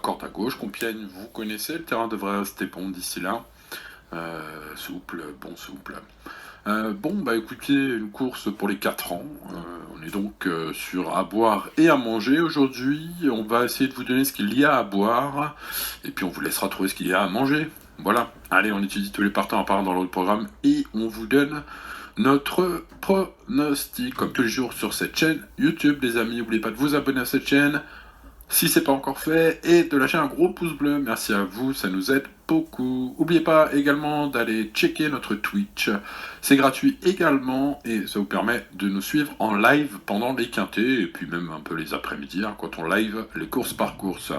Corde à gauche, Compiègne, vous connaissez, le terrain devrait rester bon d'ici là. Souple, bon souple. Écoutez, une course pour les 4 ans. On est donc sur à boire et à manger aujourd'hui. On va essayer de vous donner ce qu'il y a à boire. Et puis on vous laissera trouver ce qu'il y a à manger. Voilà. Allez, on étudie tous les partants à part dans l'autre programme. Et on vous donne notre pronostic. Comme tous les jours sur cette chaîne YouTube, les amis. N'oubliez pas de vous abonner à cette chaîne si c'est pas encore fait, et de lâcher un gros pouce bleu. Merci à vous, ça nous aide beaucoup. N'oubliez pas également d'aller checker notre Twitch. C'est gratuit également, et ça vous permet de nous suivre en live pendant les quintés, et puis même un peu les après-midi, quand on live les courses par course.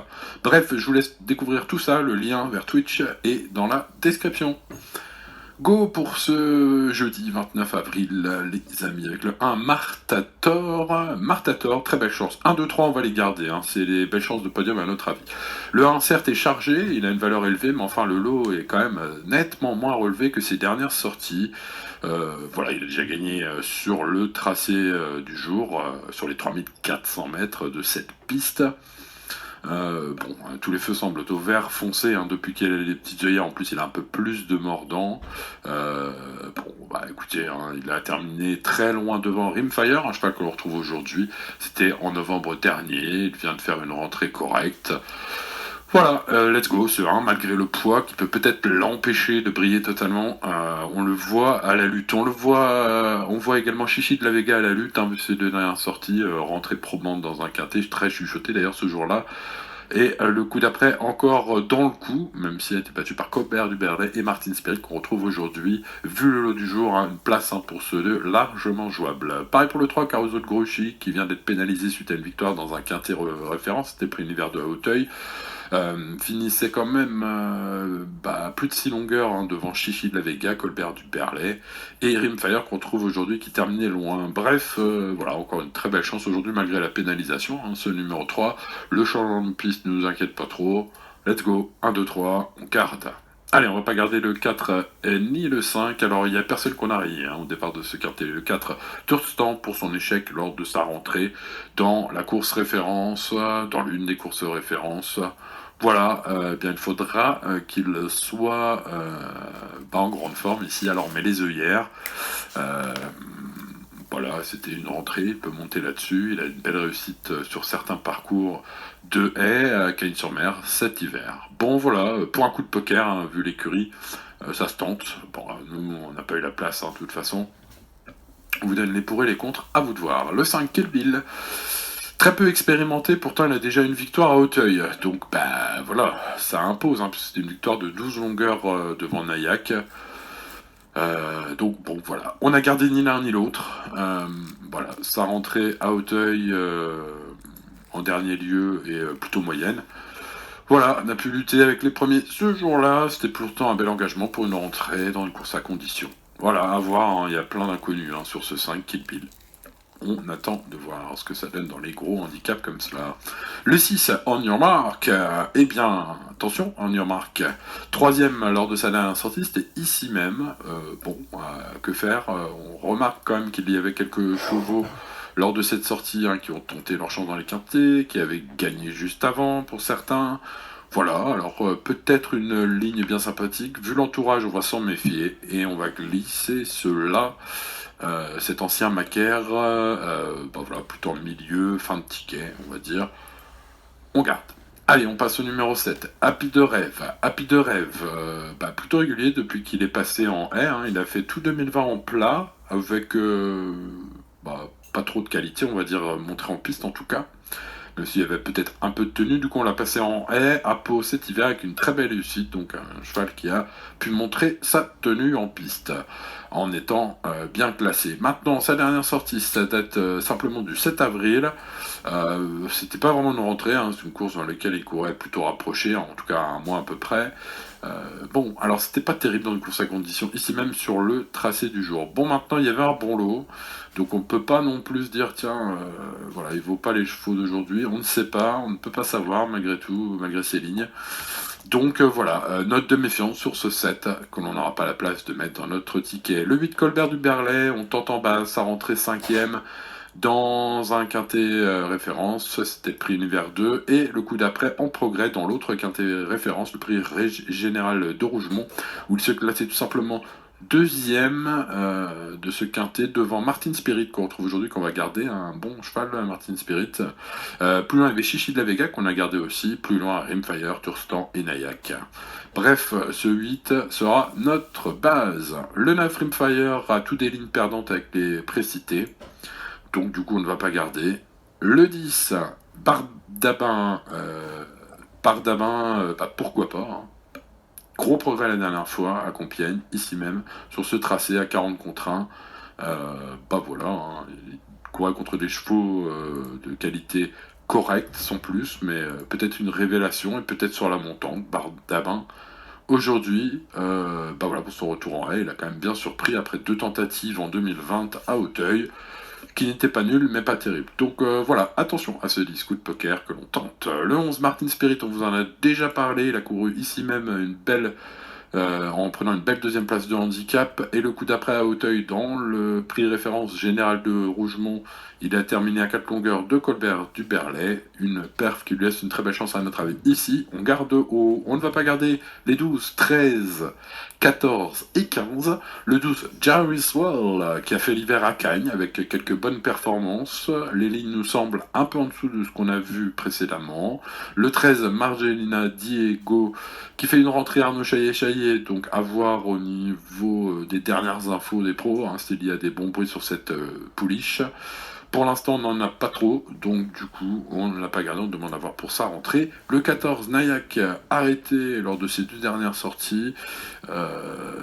Bref, je vous laisse découvrir tout ça, le lien vers Twitch est dans la description. Go pour ce jeudi 29 avril, les amis, avec le 1 Martator. Martator, très belle chance. 1, 2, 3, on va les garder, c'est les belles chances de podium à notre avis. Le 1, certes, est chargé, il a une valeur élevée, mais enfin, le lot est quand même nettement moins relevé que ses dernières sorties. Il a déjà gagné sur le tracé du jour, sur les 3400 mètres de cette piste. Tous les feux semblent au vert foncé depuis qu'il a les petites œillères. En plus, il a un peu plus de mordant. Écoutez, il a terminé très loin devant Rimfire, un cheval que l'on retrouve aujourd'hui. C'était en novembre dernier. Il vient de faire une rentrée correcte. Voilà, let's go, ce 1, malgré le poids qui peut peut-être l'empêcher de briller totalement. On le voit à la lutte. On voit également Chichi de la Vega à la lutte, vu ses deux dernières sorties, rentrée probante dans un quintet, très chuchoté d'ailleurs ce jour-là. Et le coup d'après, encore dans le coup, même si elle a été battue par Colbert du Berlay et Martin Spirit, qu'on retrouve aujourd'hui. Vu le lot du jour, une place pour ceux deux largement jouable. Pareil pour le 3, Caruso de Grouchy, qui vient d'être pénalisé suite à une victoire dans un quintet référence. C'était pris l'hiver de Hauteuil. Finissait quand même plus de 6 longueurs devant Chichi de la Vega, Colbert du Berlay et Rimfire qu'on trouve aujourd'hui qui terminait loin. Bref, encore une très belle chance aujourd'hui malgré la pénalisation. Ce numéro 3, le changement de piste ne nous inquiète pas trop. Let's go, 1, 2, 3, on garde. Allez, on va pas garder le 4 ni le 5, alors il n'y a personne qu'on a rayé au départ de ce quartier. Le 4, Turstan pour son échec lors de sa rentrée dans la course référence, dans l'une des courses références. Voilà, il faudra qu'il soit en grande forme ici. Alors on met les œillères. C'était une rentrée, il peut monter là-dessus. Il a une belle réussite sur certains parcours de haies à Cagnes-sur-Mer cet hiver. Bon voilà, pour un coup de poker, vu l'écurie, ça se tente. Nous on n'a pas eu la place de toute façon. On vous donne les pour et les contre, à vous de voir. Le 5, Kill Bill. Très peu expérimenté, pourtant il a déjà une victoire à Hauteuil. Donc ça impose, c'est une victoire de 12 longueurs devant Nayak. On a gardé ni l'un ni l'autre. Sa rentrée à Hauteuil en dernier lieu est plutôt moyenne. Voilà, on a pu lutter avec les premiers ce jour-là. C'était pourtant un bel engagement pour une rentrée dans une course à condition. Voilà, à voir, il y a plein d'inconnus sur ce 5 Kill Bill. On attend de voir ce que ça donne dans les gros handicaps comme cela. Le 6, On Your Mark. Attention, On Your Mark. Troisième lors de sa dernière sortie, c'était ici même. Que faire On remarque quand même qu'il y avait quelques chevaux lors de cette sortie qui ont tenté leur chance dans les quintés, qui avaient gagné juste avant pour certains. Voilà, alors peut-être une ligne bien sympathique. Vu l'entourage, on va s'en méfier et on va glisser cela. Cet ancien macaire, plutôt en milieu, fin de ticket, on va dire. On garde. Allez, on passe au numéro 7. Happy de rêve. Happy de rêve, plutôt régulier depuis qu'il est passé en R. Il a fait tout 2020 en plat, avec pas trop de qualité, on va dire, montré en piste en tout cas. Même s'il y avait peut-être un peu de tenue, du coup on l'a passé en haie à Pau cet hiver avec une très belle réussite, donc un cheval qui a pu montrer sa tenue en piste en étant bien classé. Maintenant, sa dernière sortie, ça date simplement du 7 avril. C'était pas vraiment une rentrée, c'est une course dans laquelle il courait plutôt rapproché, en tout cas à un mois à peu près. Alors c'était pas terrible dans une course à condition, ici même sur le tracé du jour. Bon, maintenant il y avait un bon lot, donc on ne peut pas non plus se dire tiens, il vaut pas les chevaux d'aujourd'hui, on ne sait pas, on ne peut pas savoir malgré tout, malgré ces lignes. Donc note de méfiance sur ce 7, que l'on n'aura pas la place de mettre dans notre ticket. Le 8 Colbert du Berlay, on tente en bas, sa rentrée 5ème. Dans un quintet référence, c'était le prix Univers 2, et le coup d'après en progrès dans l'autre quintet référence, le prix général de Rougemont, où il se classait tout simplement deuxième de ce quintet devant Martin Spirit qu'on retrouve aujourd'hui, qu'on va garder, un bon cheval Martin Spirit. Plus loin il y avait Chichi de la Vega qu'on a gardé aussi, plus loin Rimfire, Turstan et Nayak. Bref, ce 8 sera notre base. Le 9 Rimfire a tout des lignes perdantes avec les précités, donc du coup on ne va pas garder. Le 10 Bardabin, bah, pourquoi pas, hein. Gros progrès la dernière fois à Compiègne, ici même, sur ce tracé à 40 contre 1. Bah voilà, hein, il courait contre des chevaux de qualité correcte, sans plus, mais peut-être une révélation, et peut-être sur la montante. Bardabin, aujourd'hui, bah voilà, pour son retour en haie, il a quand même bien surpris après 2 tentatives en 2020 à Auteuil, qui n'était pas nul, mais pas terrible. Donc voilà, attention à ce disque de poker que l'on tente. Le 11 Martin Spirit, on vous en a déjà parlé, il a couru ici même une belle en prenant une belle deuxième place de handicap, et le coup d'après à Auteuil dans le prix référence général de Rougemont, il a terminé à 4 longueurs de Colbert du Berlay, une perf qui lui laisse une très belle chance à notre avis. Ici, on garde haut, on ne va pas garder les 12, 13, 14 et 15, le 12 Jarvis Wall qui a fait l'hiver à Cagnes avec quelques bonnes performances, les lignes nous semblent un peu en dessous de ce qu'on a vu précédemment, le 13 Margelina Diego qui fait une rentrée Arnaud Chaillet, donc à voir au niveau des dernières infos des pros, hein, s'il y a des bons bruits sur cette pouliche. Pour l'instant, on n'en a pas trop, donc du coup, on ne l'a pas gardé, on demande à voir pour sa rentrée. Le 14, Nayak, arrêté lors de ses 2 dernières sorties.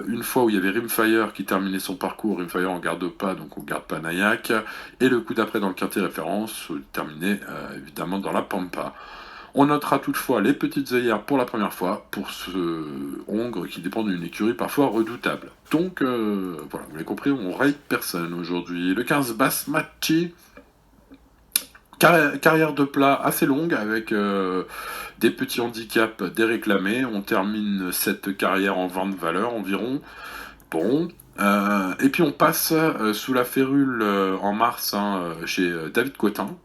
Une fois où il y avait Rimfire qui terminait son parcours, Rimfire on garde pas, donc on garde pas Nayak. Et le coup d'après dans le quintet référence, terminé évidemment dans la Pampa. On notera toutefois les petites œillères pour la première fois, pour ce Hongre qui dépend d'une écurie parfois redoutable. Donc voilà, vous l'avez compris, on raille personne aujourd'hui. Le 15 Basmachi, carrière de plat assez longue avec des petits handicaps déréclamés. On termine cette carrière en 20 valeurs environ. Bon. Et puis on passe sous la férule en mars, hein, chez David Cotin.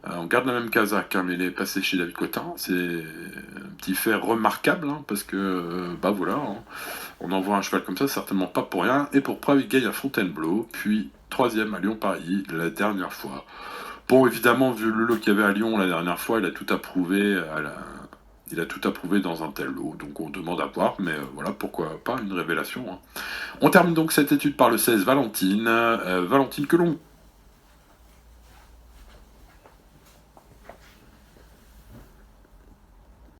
On garde la même casaque, hein, mais il est passé chez David Cotin. C'est un petit fait remarquable, hein, parce que, bah voilà, hein, on envoie un cheval comme ça, certainement pas pour rien. Et pour preuve, il gagne à Fontainebleau, puis 3e à Lyon-Paris la dernière fois. Bon, évidemment, vu le lot qu'il y avait à Lyon la dernière fois, il a tout approuvé il a tout approuvé dans un tel lot, donc on demande à voir, mais voilà, pourquoi pas une révélation, hein. On termine donc cette étude par le 16 Valentine, Valentine que l'on